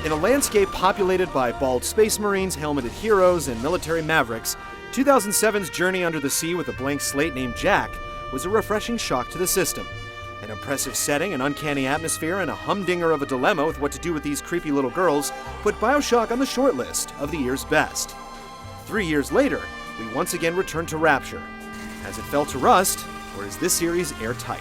In a landscape populated by bald space marines, helmeted heroes, and military mavericks, 2007's Journey Under the Sea with a blank slate named Jack was a refreshing shock to the system. An impressive setting, an uncanny atmosphere, and a humdinger of a dilemma with what to do with these creepy little girls put BioShock on the short list of the year's best. 3 years later, we once again return to Rapture. Has it fell to rust, or is this series airtight?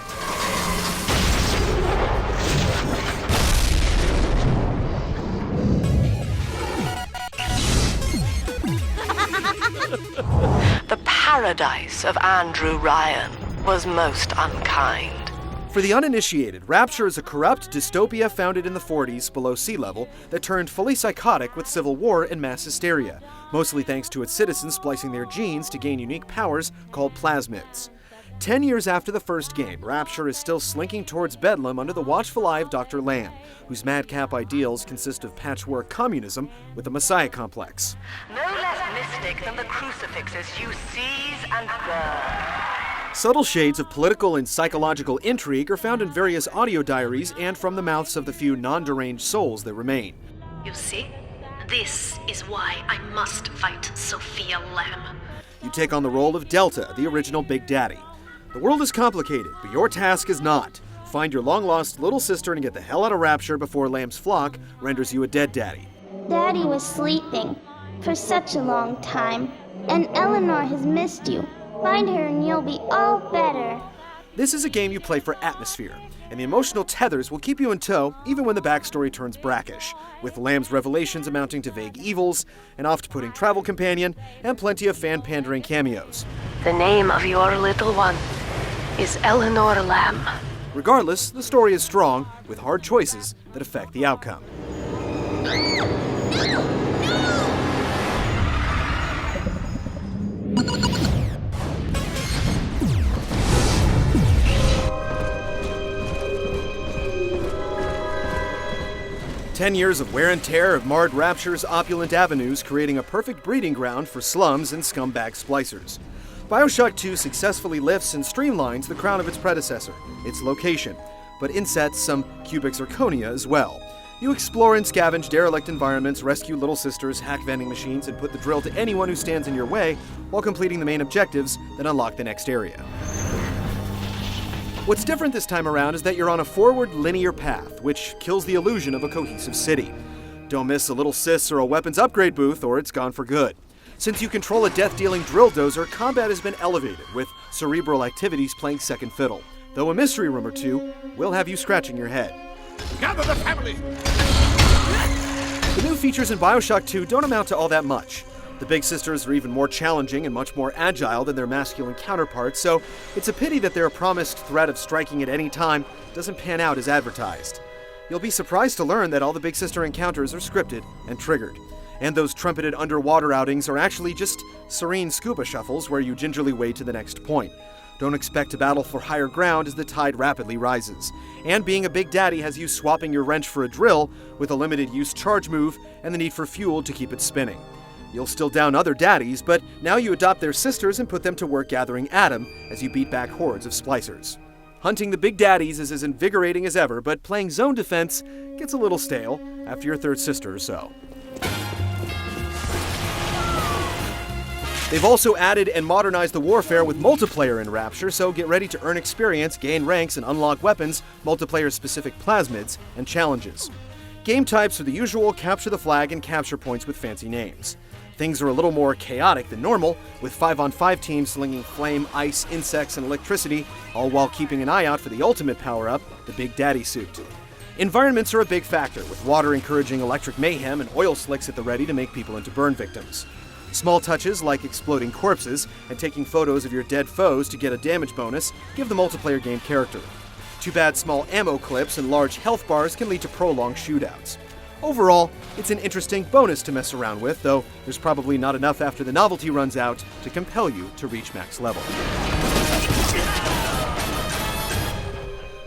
The paradise of Andrew Ryan was most unkind. For the uninitiated, Rapture is a corrupt dystopia founded in the 40s below sea level that turned fully psychotic with civil war and mass hysteria, mostly thanks to its citizens splicing their genes to gain unique powers called plasmids. 10 years after the first game, Rapture is still slinking towards Bedlam under the watchful eye of Dr. Lamb, whose madcap ideals consist of patchwork communism with a messiah complex. No less mystic than the crucifixes you seize and burn. Subtle shades of political and psychological intrigue are found in various audio diaries and from the mouths of the few non-deranged souls that remain. You see, this is why I must fight Sophia Lamb. You take on the role of Delta, the original Big Daddy. The world is complicated, but your task is not. Find your long-lost little sister and get the hell out of Rapture before Lamb's flock renders you a dead daddy. Daddy was sleeping for such a long time, and Eleanor has missed you. Find her and you'll be all better. This is a game you play for atmosphere, and the emotional tethers will keep you in tow even when the backstory turns brackish, with Lamb's revelations amounting to vague evils, an oft-putting travel companion, and plenty of fan-pandering cameos. The name of your little one is Eleanor Lamb. Regardless, the story is strong, with hard choices that affect the outcome. 10 years of wear and tear have marred Rapture's opulent avenues, creating a perfect breeding ground for slums and scumbag splicers. BioShock 2 successfully lifts and streamlines the crown of its predecessor, its location, but insets some cubic zirconia as well. You explore and scavenge derelict environments, rescue little sisters, hack vending machines, and put the drill to anyone who stands in your way while completing the main objectives that unlock the next area. What's different this time around is that you're on a forward linear path, which kills the illusion of a cohesive city. Don't miss a little sis or a weapons upgrade booth, or it's gone for good. Since you control a death-dealing drill dozer, combat has been elevated, with cerebral activities playing second fiddle, though a mystery room or two will have you scratching your head. Gather the family! The new features in BioShock 2 don't amount to all that much. The big sisters are even more challenging and much more agile than their masculine counterparts, so it's a pity that their promised threat of striking at any time doesn't pan out as advertised. You'll be surprised to learn that all the big sister encounters are scripted and triggered. And those trumpeted underwater outings are actually just serene scuba shuffles where you gingerly wade to the next point. Don't expect a battle for higher ground as the tide rapidly rises. And being a big daddy has you swapping your wrench for a drill with a limited use charge move and the need for fuel to keep it spinning. You'll still down other daddies, but now you adopt their sisters and put them to work gathering Adam as you beat back hordes of splicers. Hunting the big daddies is as invigorating as ever, but playing zone defense gets a little stale after your third sister or so. They've also added and modernized the warfare with multiplayer in Rapture, so get ready to earn experience, gain ranks, and unlock weapons, multiplayer-specific plasmids, and challenges. Game types are the usual capture the flag and capture points with fancy names. Things are a little more chaotic than normal, with 5-on-5 teams slinging flame, ice, insects, and electricity, all while keeping an eye out for the ultimate power-up, the Big Daddy suit. Environments are a big factor, with water encouraging electric mayhem and oil slicks at the ready to make people into burn victims. Small touches like exploding corpses and taking photos of your dead foes to get a damage bonus give the multiplayer game character. Too bad small ammo clips and large health bars can lead to prolonged shootouts. Overall, it's an interesting bonus to mess around with, though there's probably not enough after the novelty runs out to compel you to reach max level.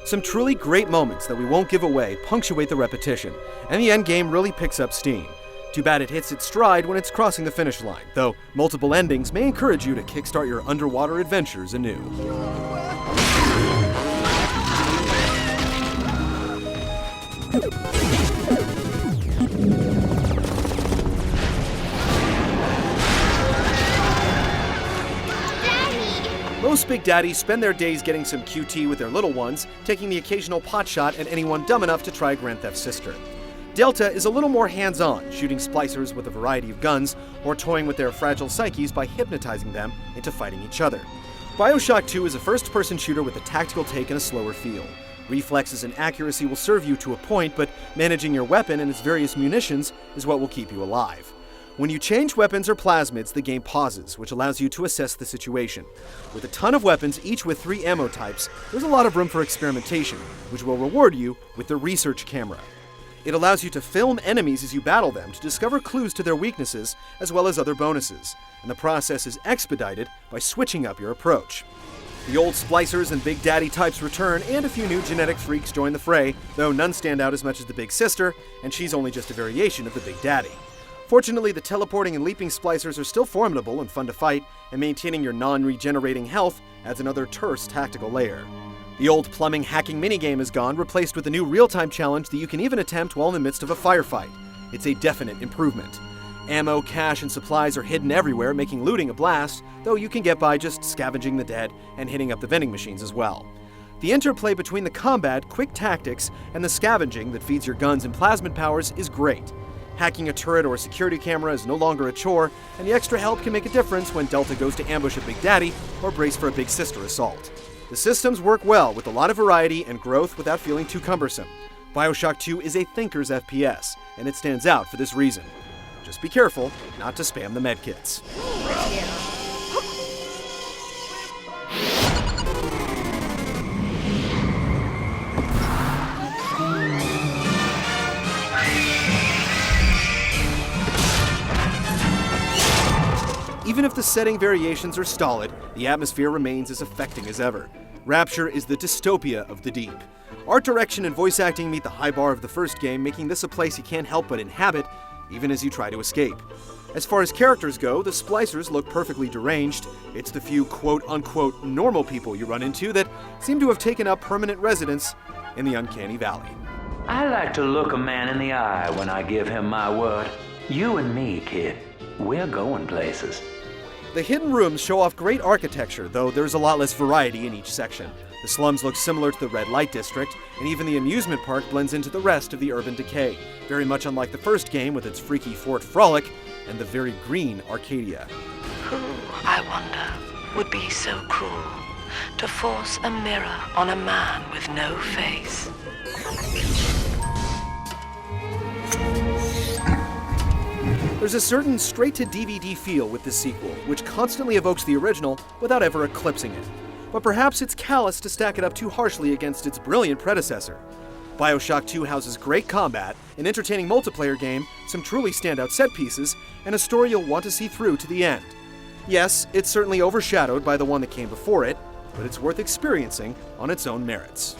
Some truly great moments that we won't give away punctuate the repetition, and the endgame really picks up steam. Too bad it hits its stride when it's crossing the finish line, though multiple endings may encourage you to kickstart your underwater adventures anew. Most big daddies spend their days getting some QT with their little ones, taking the occasional potshot at anyone dumb enough to try Grand Theft Sister. Delta is a little more hands-on, shooting splicers with a variety of guns, or toying with their fragile psyches by hypnotizing them into fighting each other. BioShock 2 is a first-person shooter with a tactical take and a slower feel. Reflexes and accuracy will serve you to a point, but managing your weapon and its various munitions is what will keep you alive. When you change weapons or plasmids, the game pauses, which allows you to assess the situation. With a ton of weapons, each with 3 ammo types, there's a lot of room for experimentation, which will reward you with the research camera. It allows you to film enemies as you battle them to discover clues to their weaknesses, as well as other bonuses, and the process is expedited by switching up your approach. The old splicers and Big Daddy types return, and a few new genetic freaks join the fray, though none stand out as much as the Big Sister, and she's only just a variation of the Big Daddy. Fortunately, the teleporting and leaping splicers are still formidable and fun to fight, and maintaining your non-regenerating health adds another terse tactical layer. The old plumbing hacking minigame is gone, replaced with a new real-time challenge that you can even attempt while in the midst of a firefight. It's a definite improvement. Ammo, cash, and supplies are hidden everywhere, making looting a blast, though you can get by just scavenging the dead and hitting up the vending machines as well. The interplay between the combat, quick tactics, and the scavenging that feeds your guns and plasmid powers is great. Hacking a turret or a security camera is no longer a chore, and the extra help can make a difference when Delta goes to ambush a Big Daddy or brace for a Big Sister assault. The systems work well with a lot of variety and growth without feeling too cumbersome. BioShock 2 is a thinker's FPS, and it stands out for this reason. Just be careful not to spam the medkits. Even if the setting variations are stolid, the atmosphere remains as affecting as ever. Rapture is the dystopia of the deep. Art direction and voice acting meet the high bar of the first game, making this a place you can't help but inhabit, even as you try to escape. As far as characters go, the splicers look perfectly deranged. It's the few quote-unquote normal people you run into that seem to have taken up permanent residence in the uncanny valley. I like to look a man in the eye when I give him my word. You and me, kid, we're going places. The hidden rooms show off great architecture, though there's a lot less variety in each section. The slums look similar to the red light district, and even the amusement park blends into the rest of the urban decay, very much unlike the first game with its freaky Fort Frolic and the very green Arcadia. Who, I wonder, would be so cruel to force a mirror on a man with no face? There's a certain straight-to-DVD feel with this sequel, which constantly evokes the original without ever eclipsing it. But perhaps it's callous to stack it up too harshly against its brilliant predecessor. BioShock 2 houses great combat, an entertaining multiplayer game, some truly standout set pieces, and a story you'll want to see through to the end. Yes, it's certainly overshadowed by the one that came before it, but it's worth experiencing on its own merits.